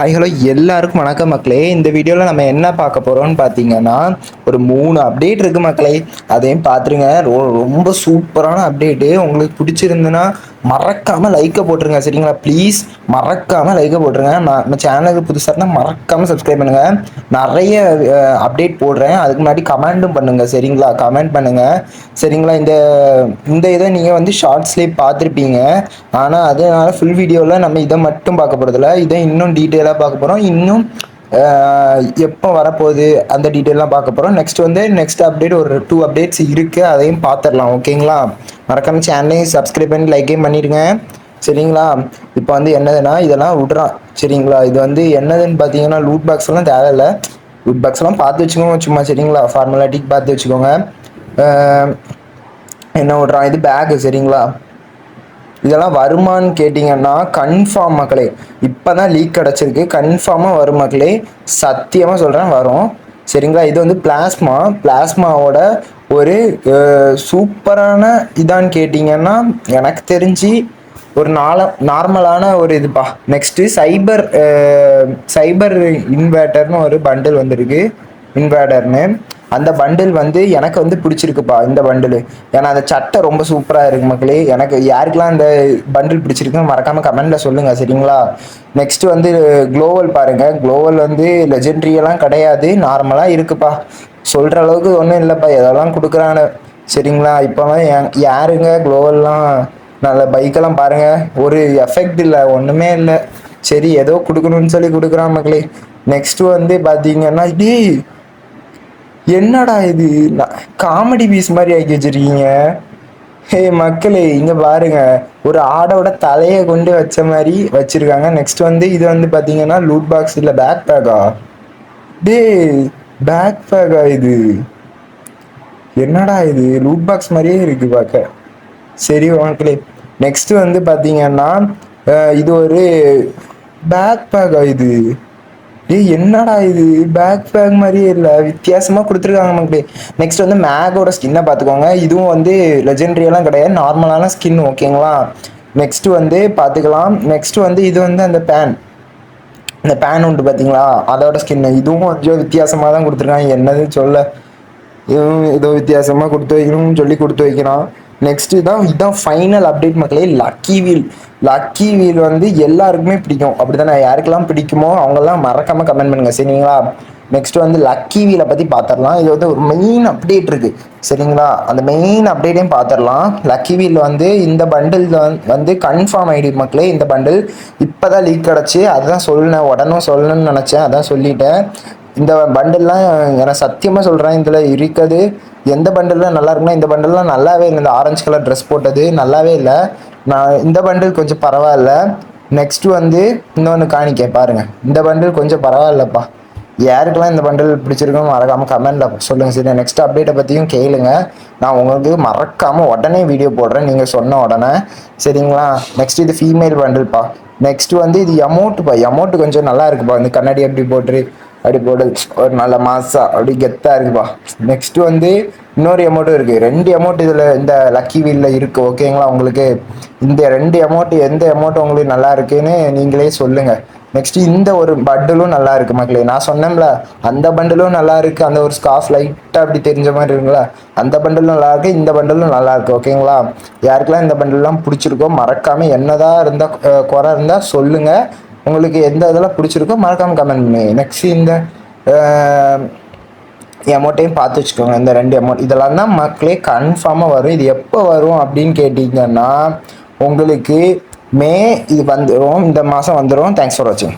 Hi hello எல்லாருக்கும் வணக்கம் மக்களே. இந்த வீடியோவில் நம்ம என்ன பார்க்க போகிறோம்னு பார்த்தீங்கன்னா, ஒரு 3 அப்டேட் இருக்குது மக்களே. அதையும் பார்த்துருங்க. ரொம்ப சூப்பரான அப்டேட்டு. உங்களுக்கு பிடிச்சிருந்துன்னா மறக்காமல் லைக்கை போட்டுருங்க, சரிங்களா? ப்ளீஸ் மறக்காமல் லைக்கை போட்டுருங்க. நம்ம சேனலுக்கு புதுசாக இருந்தால் மறக்காமல் சப்ஸ்கிரைப் பண்ணுங்கள். நிறைய அப்டேட் போடுறேன். அதுக்கு முன்னாடி கமெண்ட்டும் பண்ணுங்கள், சரிங்களா? கமெண்ட் பண்ணுங்கள், சரிங்களா? இந்த இந்த இதை நீங்கள் வந்து ஷார்ட்ஸ்லேயே பார்த்துருப்பீங்க. ஆனால் அதனால ஃபுல் வீடியோவில் நம்ம இதை மட்டும் பார்க்க போகிறதில்ல. இதை இன்னும் டீட்டெயிலாக பார்க்க போகிறோம். இன்னும் எப்போ வரப்போகுது அந்த டீட்டெயிலாம் பார்க்க போகிறோம். நெக்ஸ்ட் அப்டேட் ஒரு 2 அப்டேட்ஸ் இருக்குது, அதையும் பார்த்துடலாம். ஓகேங்களா? மறக்காம சேனலையும் சப்ஸ்கிரைப் பண்ணி லைக்கையும் பண்ணிடுங்க, சரிங்களா? இப்போ வந்து என்னதுன்னா இதெல்லாம் விட்றான், சரிங்களா? இது வந்து என்னதுன்னு பார்த்தீங்கன்னா லூட் பாக்ஸ் எல்லாம் தேவையில்லை. லூட் பாக்ஸ் எல்லாம் பார்த்து வச்சுக்கோங்க சும்மா, சரிங்களா? ஃபார்மாலிட்டிக்கு பார்த்து வச்சுக்கோங்க. என்ன விட்றான், இது பேக்கு, சரிங்களா? இதெல்லாம் வருமானு கேட்டிங்கன்னா கன்ஃபார்ம் மக்களே. இப்போ தான் லீக் கிடச்சிருக்கு, கன்ஃபார்மாக வரும் மக்களே. சத்தியமாக சொல்கிறேன், வரும், சரிங்களா? இது வந்து பிளாஸ்மாவோட ஒரு சூப்பரான இதான்னு கேட்டிங்கன்னா எனக்கு தெரிஞ்சு ஒரு நார்மலான ஒரு இதுப்பா. நெக்ஸ்ட்டு சைபர் இன்வெர்ட்டர்னு ஒரு பண்டில் வந்திருக்கு. இன்வெர்டர்னு அந்த பண்டில் வந்து எனக்கு வந்து பிடிச்சிருக்குப்பா, இந்த பண்டில். ஏன்னா அந்த சட்டை ரொம்ப சூப்பராக இருக்கு மக்களே. எனக்கு யாருக்கெல்லாம் இந்த பண்டில் பிடிச்சிருக்குன்னு மறக்காமல் கமெண்டில் சொல்லுங்கள், சரிங்களா? நெக்ஸ்ட் வந்து குளோவல் பாருங்கள். குளோவல் வந்து லெஜெண்ட்ரியெல்லாம் கிடையாது, நார்மலாக இருக்குப்பா. சொல்கிற அளவுக்கு ஒன்றும் இல்லைப்பா, எதெல்லாம் கொடுக்குறாங்க, சரிங்களா? இப்போலாம் யாருங்க குளோவல்லாம் நல்ல பைக்கெல்லாம் பாருங்கள், ஒரு எஃபெக்ட் இல்லை, ஒன்றுமே இல்லை. சரி, ஏதோ கொடுக்கணும்னு சொல்லி கொடுக்குறான் மக்களே. நெக்ஸ்ட் வந்து பார்த்தீங்கன்னா என்னடா இது, காமெடி பீஸ் மாதிரி ஆக்கி வச்சிருக்கீங்க. ஹே மக்களே, இங்க பாருங்க, ஒரு ஆடோட தலையை கொண்டு வச்ச மாதிரி வச்சிருக்காங்க. நெக்ஸ்ட் வந்து இது வந்து பாத்தீங்கன்னா லூட் பாக்ஸ் இல்ல பேக் பேக்கா. டே, பேக் பேக்கா இது? என்னடா இது, லூட் பாக்ஸ் மாதிரியே இருக்கு பார்க்க. சரி மக்களே, நெக்ஸ்ட் வந்து பாத்தீங்கன்னா இது ஒரு பேக் பேக்கா இது? என்னடா இது, பேக் பேக் மாதிரியே இல்லை, வித்தியாசமாக கொடுத்துருக்காங்க மக்களே. நெக்ஸ்ட் வந்து மேகோட ஸ்கின்னை பார்த்துக்கோங்க. இதுவும் வந்து லெஜெண்டரியெல்லாம் கிடையாது, நார்மலான ஸ்கின், ஓகேங்களா? நெக்ஸ்ட் வந்து பார்த்துக்கலாம். நெக்ஸ்ட் வந்து இது வந்து அந்த பேன் உண்டு பார்த்தீங்களா, அதோட ஸ்கின். இதுவும் கொஞ்சம் வித்தியாசமாக தான் கொடுத்துருக்காங்க, என்னது சொல்ல. ஏதோ வித்தியாசமாக கொடுத்து வைக்கணும்னு சொல்லி கொடுத்து வைக்கிறான். நெக்ஸ்ட் இதான் ஃபைனல் அப்டேட் மக்களே. லக்கி வீல் வந்து எல்லாருக்குமே பிடிக்கும், அப்படித்தானே? யாருக்கெல்லாம் பிடிக்குமோ அவங்கெல்லாம் மறக்காம கமெண்ட் பண்ணுங்க, சரிங்களா? நெக்ஸ்ட் வந்து லக்கி வீலை பற்றி பார்த்துடலாம். இது வந்து ஒரு மெயின் அப்டேட் இருக்கு, சரிங்களா? அந்த மெயின் அப்டேட்டையும் பார்த்துடலாம். லக்கி வீல் வந்து இந்த பண்டில் வந்து கன்ஃபார்ம் ஆயிடுது மக்களே. இந்த பண்டில் இப்போதான் லீக் கிடச்சி, அதுதான் உடனே சொல்லணும்னு நினச்சேன், அதான் சொல்லிட்டேன். இந்த பண்டில்லாம் எனக்கு சத்தியமாக சொல்கிறேன், இதில் இருக்குது எந்த பண்டில்லாம் நல்லா இருக்குன்னா இந்த பண்டில்லாம் நல்லாவே இல்லை. இந்த ஆரஞ்சு கலர் ட்ரெஸ் போட்டது நல்லாவே இல்லை. இந்த பண்டில் கொஞ்சம் பரவாயில்ல. நெக்ஸ்ட் வந்து இன்னொன்று காணிக்க பாருங்க, இந்த பண்டில் கொஞ்சம் பரவாயில்லப்பா. யாருக்கெல்லாம் இந்த பண்டில் பிடிச்சிருக்கோம் மறக்காமல் கமெண்ட்ல சொல்லுங்கள், சரி? நெக்ஸ்ட் அப்டேட்டை பற்றியும் கேளுங்க, நான் உங்களுக்கு மறக்காமல் உடனே வீடியோ போடுறேன் நீங்கள் சொன்ன உடனே, சரிங்களா? நெக்ஸ்ட் இது ஃபீமேல் பண்டில்ப்பா. நெக்ஸ்ட் வந்து இது எமௌண்ட்டுப்பா. எமௌண்ட் கொஞ்சம் நல்லா இருக்குப்பா, இந்த கண்ணாடி அப்படி போட்டு ஒரு நல்ல மாசா அப்படி கெத்தாக இருக்குப்பா. நெக்ஸ்ட் வந்து இன்னொரு அமௌண்ட்டும் இருக்குது, 2 அமௌண்ட் இதில் இந்த லக்கி வீலில் இருக்குது, ஓகேங்களா? உங்களுக்கு இந்த 2 அமௌண்ட் எந்த அமௌண்ட் உங்களுக்கு நல்லா இருக்குன்னு நீங்களே சொல்லுங்கள். நெக்ஸ்ட் இந்த ஒரு பண்டிலும் நல்லா இருக்கு மக்களே. நான் சொன்னேன்ல, அந்த பண்டிலும் நல்லா இருக்கு. அந்த ஒரு ஸ்கார்ஃப் லைட்டாக அப்படி தெரிஞ்ச மாதிரி இருக்குங்களா, அந்த பண்டிலும் நல்லா இருக்கு, இந்த பண்டிலும் நல்லா இருக்கு, ஓகேங்களா? யாருக்கெல்லாம் இந்த பண்டில்லாம் பிடிச்சிருக்கோ மறக்காம, என்னதான் இருந்தால் குறை இருந்தால் சொல்லுங்க. உங்களுக்கு எந்த இதெல்லாம் பிடிச்சிருக்கோ மறக்காம கமெண்ட் பண்ணுங்க. நெக்ஸ்ட் இந்த அமௌண்ட்டையும் பார்த்து வச்சுக்கோங்க. இந்த 2 அமௌண்ட் இதெல்லாம் தான் மக்களே கன்ஃபார்மாக வரும். இது எப்போ வரும் அப்படின்னு கேட்டிங்கன்னா உங்களுக்கு இது வந்துடும், இந்த மாதம் வந்துடும். தேங்க்ஸ் ஃபார் வாட்சிங்.